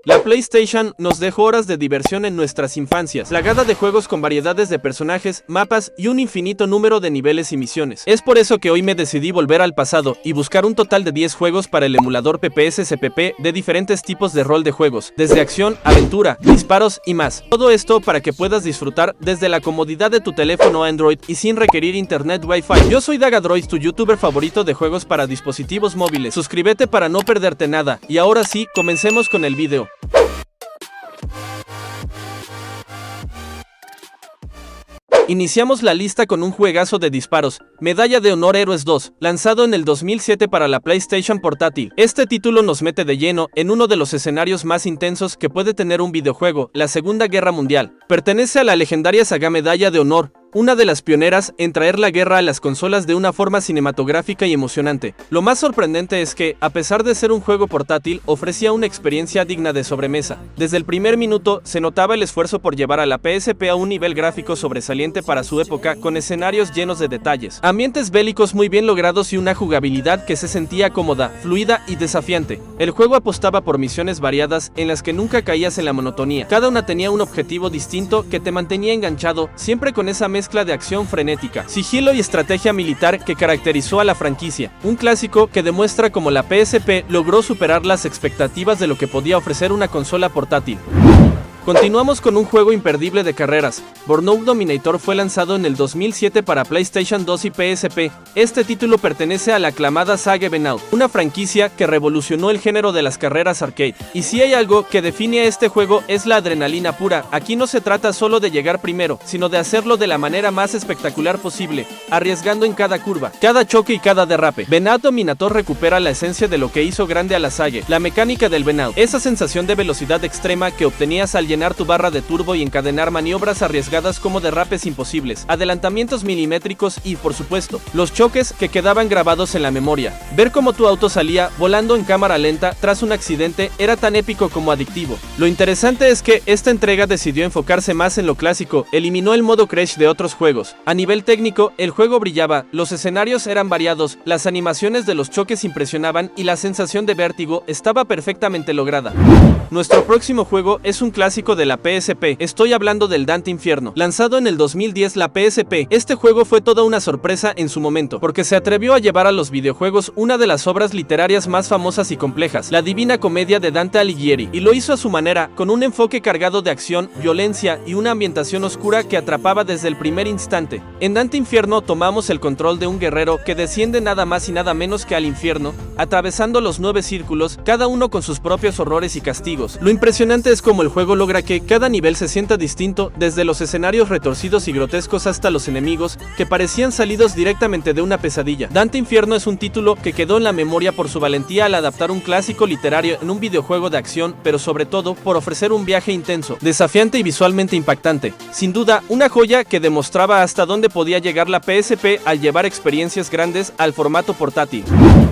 La PlayStation nos dejó horas de diversión en nuestras infancias, plagada de juegos con variedades de personajes, mapas y un infinito número de niveles y misiones. Es por eso que hoy me decidí volver al pasado y buscar un total de 10 juegos para el emulador PPS-CPP de diferentes tipos de rol de juegos, desde acción, aventura, disparos y más. Todo esto para que puedas disfrutar desde la comodidad de tu teléfono Android y sin requerir internet Wi-Fi. Yo soy Dagadroid, tu youtuber favorito de juegos para dispositivos móviles. Suscríbete para no perderte nada. Y ahora sí, comencemos con el video. Iniciamos la lista con un juegazo de disparos, Medalla de Honor Heroes 2, lanzado en el 2007 para la PlayStation portátil. Este título nos mete de lleno en uno de los escenarios más intensos que puede tener un videojuego, la Segunda Guerra Mundial. Pertenece a la legendaria saga Medalla de Honor, una de las pioneras en traer la guerra a las consolas de una forma cinematográfica y emocionante. Lo más sorprendente es que, a pesar de ser un juego portátil, ofrecía una experiencia digna de sobremesa. Desde el primer minuto se notaba el esfuerzo por llevar a la PSP a un nivel gráfico sobresaliente para su época, con escenarios llenos de detalles, ambientes bélicos muy bien logrados y una jugabilidad que se sentía cómoda, fluida y desafiante. El juego apostaba por misiones variadas en las que nunca caías en la monotonía. Cada una tenía un objetivo distinto que te mantenía enganchado, siempre con esa mezcla de acción frenética, sigilo y estrategia militar que caracterizó a la franquicia. Un clásico que demuestra cómo la PSP logró superar las expectativas de lo que podía ofrecer una consola portátil. Continuamos con un juego imperdible de carreras. Burnout Dominator fue lanzado en el 2007 para PlayStation 2 y PSP. Este título pertenece a la aclamada saga Burnout, una franquicia que revolucionó el género de las carreras arcade. Y si hay algo que define a este juego es la adrenalina pura. Aquí no se trata solo de llegar primero, sino de hacerlo de la manera más espectacular posible, arriesgando en cada curva, cada choque y cada derrape. Burnout Dominator recupera la esencia de lo que hizo grande a la saga, la mecánica del Burnout, esa sensación de velocidad extrema que obtenías al llenar tu barra de turbo y encadenar maniobras arriesgadas como derrapes imposibles, adelantamientos milimétricos y, por supuesto, los choques que quedaban grabados en la memoria. Ver cómo tu auto salía volando en cámara lenta tras un accidente era tan épico como adictivo. Lo interesante es que esta entrega decidió enfocarse más en lo clásico, eliminó el modo Crash de otros juegos. A nivel técnico, el juego brillaba, los escenarios eran variados, las animaciones de los choques impresionaban y la sensación de vértigo estaba perfectamente lograda. Nuestro próximo juego es un clásico de la PSP, estoy hablando del Dante Inferno. Lanzado en el 2010 la PSP, este juego fue toda una sorpresa en su momento, porque se atrevió a llevar a los videojuegos una de las obras literarias más famosas y complejas, la Divina Comedia de Dante Alighieri, y lo hizo a su manera, con un enfoque cargado de acción, violencia y una ambientación oscura que atrapaba desde el primer instante. En Dante Inferno tomamos el control de un guerrero que desciende nada más y nada menos que al infierno, atravesando los 9 círculos, cada uno con sus propios horrores y castigos. Lo impresionante es cómo el juego logra que cada nivel se sienta distinto, desde los escenarios retorcidos y grotescos hasta los enemigos que parecían salidos directamente de una pesadilla. Dante Inferno es un título que quedó en la memoria por su valentía al adaptar un clásico literario en un videojuego de acción, pero sobre todo por ofrecer un viaje intenso, desafiante y visualmente impactante. Sin duda, una joya que demostraba hasta dónde podía llegar la PSP al llevar experiencias grandes al formato portátil.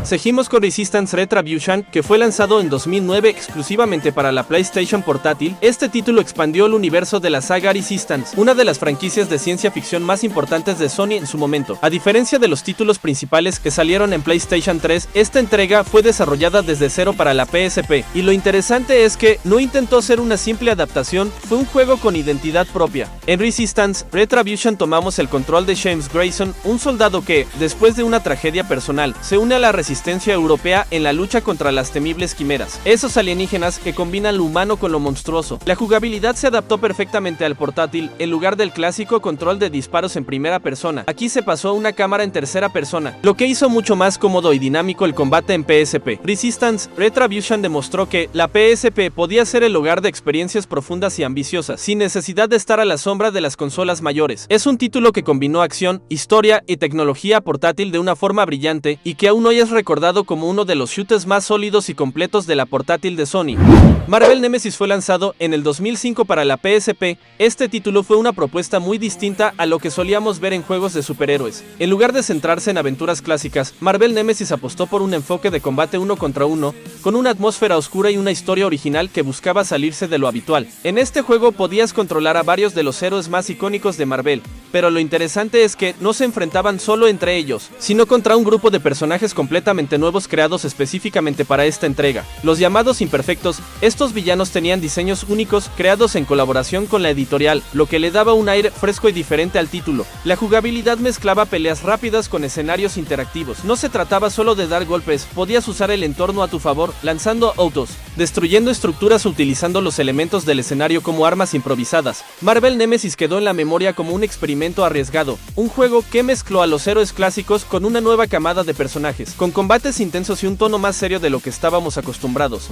Seguimos con Resistance Retribution, que fue lanzado en 2009 exclusivamente para la PlayStation portátil. Este título expandió el universo de la saga Resistance, una de las franquicias de ciencia ficción más importantes de Sony en su momento. A diferencia de los títulos principales que salieron en PlayStation 3, esta entrega fue desarrollada desde cero para la PSP, y lo interesante es que no intentó ser una simple adaptación, fue un juego con identidad propia. En Resistance Retribution tomamos el control de James Grayson, un soldado que, después de una tragedia personal, se une a la resistencia europea en la lucha contra las temibles quimeras, esos alienígenas que combinan lo humano con lo monstruoso. La jugabilidad se adaptó perfectamente al portátil, en lugar del clásico control de disparos en primera persona. Aquí se pasó a una cámara en tercera persona, lo que hizo mucho más cómodo y dinámico el combate en PSP. Resistance Retribution demostró que la PSP podía ser el hogar de experiencias profundas y ambiciosas, sin necesidad de estar a la sombra de las consolas mayores. Es un título que combinó acción, historia y tecnología portátil de una forma brillante, y que aún hoy es recordado como uno de los shooters más sólidos y completos de la portátil de Sony. Marvel Nemesis fue lanzado en el 2005 para la PSP. Este título fue una propuesta muy distinta a lo que solíamos ver en juegos de superhéroes. En lugar de centrarse en aventuras clásicas, Marvel Nemesis apostó por un enfoque de combate uno contra uno, con una atmósfera oscura y una historia original que buscaba salirse de lo habitual. En este juego podías controlar a varios de los héroes más icónicos de Marvel, pero lo interesante es que no se enfrentaban solo entre ellos, sino contra un grupo de personajes completamente nuevos creados específicamente para esta entrega. Los llamados imperfectos, estos villanos tenían diseños únicos creados en colaboración con la editorial, lo que le daba un aire fresco y diferente al título. La jugabilidad mezclaba peleas rápidas con escenarios interactivos. No se trataba solo de dar golpes, podías usar el entorno a tu favor, lanzando autos, destruyendo estructuras o utilizando los elementos del escenario como armas improvisadas. Marvel Nemesis quedó en la memoria como un experimento arriesgado, un juego que mezcló a los héroes clásicos con una nueva camada de personajes, con combates intensos y un tono más serio de lo que estábamos acostumbrados.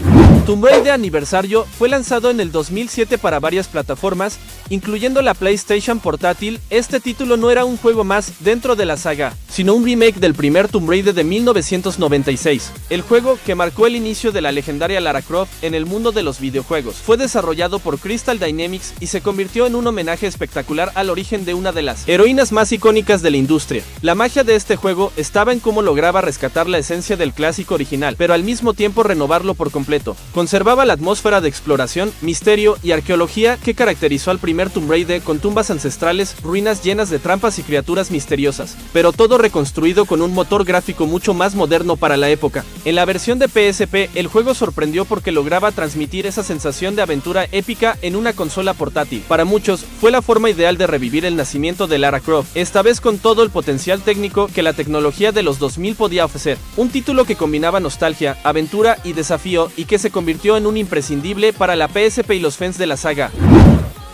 Tomb Raider Aniversario fue lanzado en el 2007 para varias plataformas, incluyendo la PlayStation Portátil. Este título no era un juego más dentro de la saga, sino un remake del primer Tomb Raider de 1996. El juego, que marcó el inicio de la legendaria Lara Croft en el mundo de los videojuegos, fue desarrollado por Crystal Dynamics y se convirtió en un homenaje espectacular al origen de una de las heroínas más icónicas de la industria. La magia de este juego estaba en cómo lograba rescatar la esencia del clásico original, pero al mismo tiempo renovarlo por completo. Conservaba la atmósfera de exploración, misterio y arqueología que caracterizó al primer Tomb Raider, con tumbas ancestrales, ruinas llenas de trampas y criaturas misteriosas, pero todo reconstruido con un motor gráfico mucho más moderno para la época. En la versión de PSP, el juego sorprendió porque lograba transmitir esa sensación de aventura épica en una consola portátil. Para muchos, fue la forma ideal de revivir el nacimiento de Lara Croft, esta vez con todo el potencial técnico que la tecnología de los 2000 podía ofrecer. Un título que combinaba nostalgia, aventura y desafío, y que se convirtió en un imprescindible para la PSP y los fans de la saga.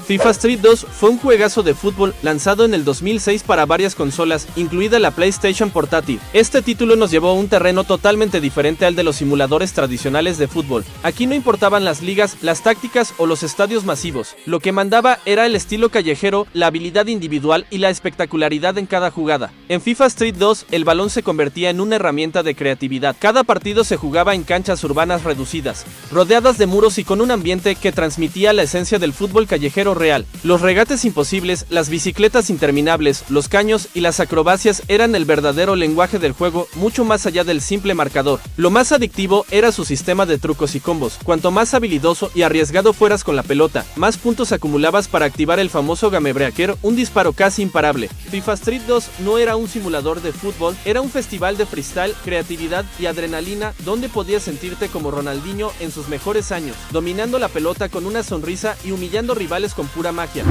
FIFA Street 2 fue un juegazo de fútbol lanzado en el 2006 para varias consolas, incluida la PlayStation Portátil. Este título nos llevó a un terreno totalmente diferente al de los simuladores tradicionales de fútbol. Aquí no importaban las ligas, las tácticas o los estadios masivos. Lo que mandaba era el estilo callejero, la habilidad individual y la espectacularidad en cada jugada. En FIFA Street 2, el balón se convertía en una herramienta de creatividad. Cada partido se jugaba en canchas urbanas reducidas, rodeadas de muros y con un ambiente que transmitía la esencia del fútbol callejero real. Los regates imposibles, las bicicletas interminables, los caños y las acrobacias eran el verdadero lenguaje del juego, mucho más allá del simple marcador. Lo más adictivo era su sistema de trucos y combos. Cuanto más habilidoso y arriesgado fueras con la pelota, más puntos acumulabas para activar el famoso Game Breaker, un disparo casi imparable. FIFA Street 2 no era un simulador de fútbol, era un festival de freestyle, creatividad y adrenalina, donde podías sentirte como Ronaldinho en sus mejores años, dominando la pelota con una sonrisa y humillando rivales con pura magia.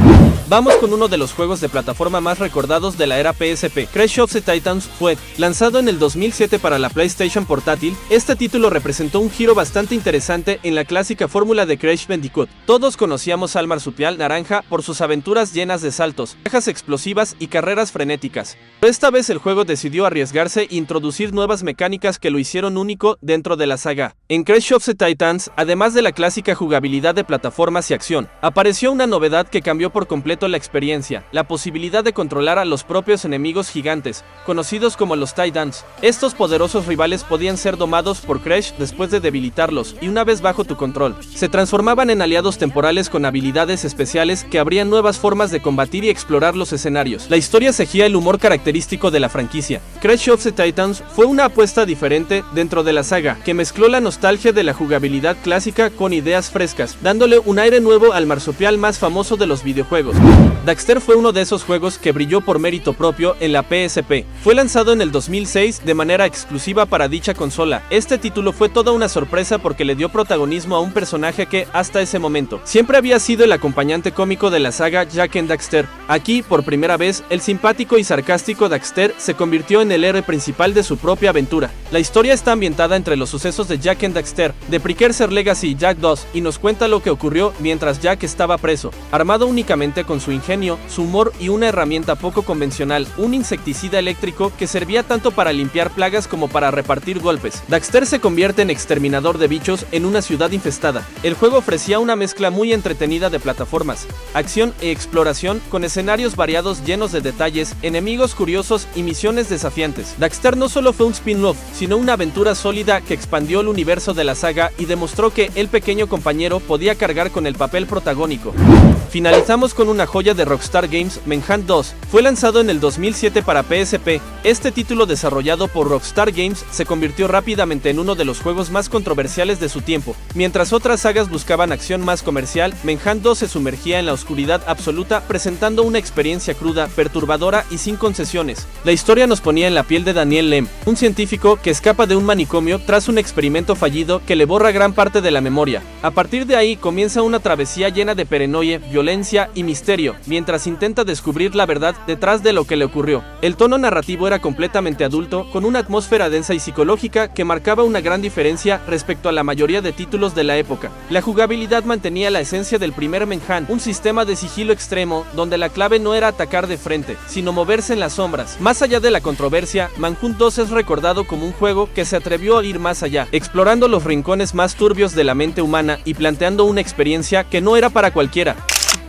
Vamos con uno de los juegos de plataforma más recordados de la era PSP. Crash of the Titans fue lanzado en el 2007 para la PlayStation Portátil. Este título representó un giro bastante interesante en la clásica fórmula de Crash Bandicoot. Todos conocíamos al marsupial naranja por sus aventuras llenas de saltos, cajas explosivas y carreras frenéticas. Pero esta vez el juego decidió arriesgarse e introducir nuevas mecánicas que lo hicieron único dentro de la saga. En Crash of the Titans, además de la clásica jugabilidad de plataformas y acción, apareció una novedad que cambió por completo la experiencia: la posibilidad de controlar a los propios enemigos gigantes, conocidos como los Titans. Estos poderosos rivales podían ser domados por Crash después de debilitarlos, y una vez bajo tu control, se transformaban en aliados temporales con habilidades especiales que abrían nuevas formas de combatir y explorar los escenarios. La historia seguía el humor característico de la franquicia. Crash of the Titans fue una apuesta diferente dentro de la saga, que mezcló la nostalgia de la jugabilidad clásica con ideas frescas, dándole un aire nuevo al marsupial más famoso de los videojuegos. Daxter fue uno de esos juegos que brilló por mérito propio en la PSP. Fue lanzado en el 2006 de manera exclusiva para dicha consola. Este título fue toda una sorpresa porque le dio protagonismo a un personaje que, hasta ese momento, siempre había sido el acompañante cómico de la saga Jak and Daxter. Aquí, por primera vez, el simpático y sarcástico Daxter se convirtió en el héroe principal de su propia aventura. La historia está ambientada entre los sucesos de Jak and Daxter, de Precursor Legacy y Jak 2, y nos cuenta lo que ocurrió mientras Jak estaba preso, armado únicamente con su ingenio, su humor y una herramienta poco convencional, un insecticida eléctrico que servía tanto para limpiar plagas como para repartir golpes. Daxter se convierte en exterminador de bichos en una ciudad infestada. El juego ofrecía una mezcla muy entretenida de plataformas, acción e exploración, con escenarios variados llenos de detalles, enemigos curiosos y misiones desafiantes. Daxter no solo fue un spin-off, sino una aventura sólida que expandió el universo de la saga y demostró que el pequeño compañero podía cargar con el papel protagónico. Finalizamos con una joya de Rockstar Games, Manhunt 2. Fue lanzado en el 2007 para PSP. Este título desarrollado por Rockstar Games se convirtió rápidamente en uno de los juegos más controversiales de su tiempo. Mientras otras sagas buscaban acción más comercial, Manhunt 2 se sumergía en la oscuridad absoluta, presentando una experiencia cruda, perturbadora y sin concesiones. La historia nos ponía en la piel de Daniel Lem, un científico que escapa de un manicomio tras un experimento fallido que le borra gran parte de la memoria. A partir de ahí comienza una travesía llena de paranoia, violencia y misterio, mientras intenta descubrir la verdad detrás de lo que le ocurrió. El tono narrativo era completamente adulto, con una atmósfera densa y psicológica que marcaba una gran diferencia respecto a la mayoría de títulos de la época. La jugabilidad mantenía la esencia del primer Manhunt, un sistema de sigilo extremo donde la clave no era atacar de frente, sino moverse en las sombras. Más allá de la controversia, Manhunt 2 es recordado como un juego que se atrevió a ir más allá, explorando los rincones más turbios de la mente humana y planteando una experiencia que no era para cualquiera.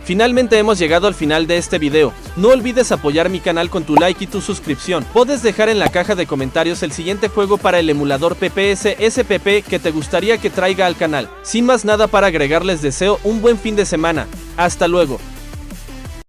Finalmente hemos llegado al final de este video. No olvides apoyar mi canal con tu like y tu suscripción. Puedes dejar en la caja de comentarios el siguiente juego para el emulador PPS SPP que te gustaría que traiga al canal. Sin más nada para agregar, les deseo un buen fin de semana. Hasta luego.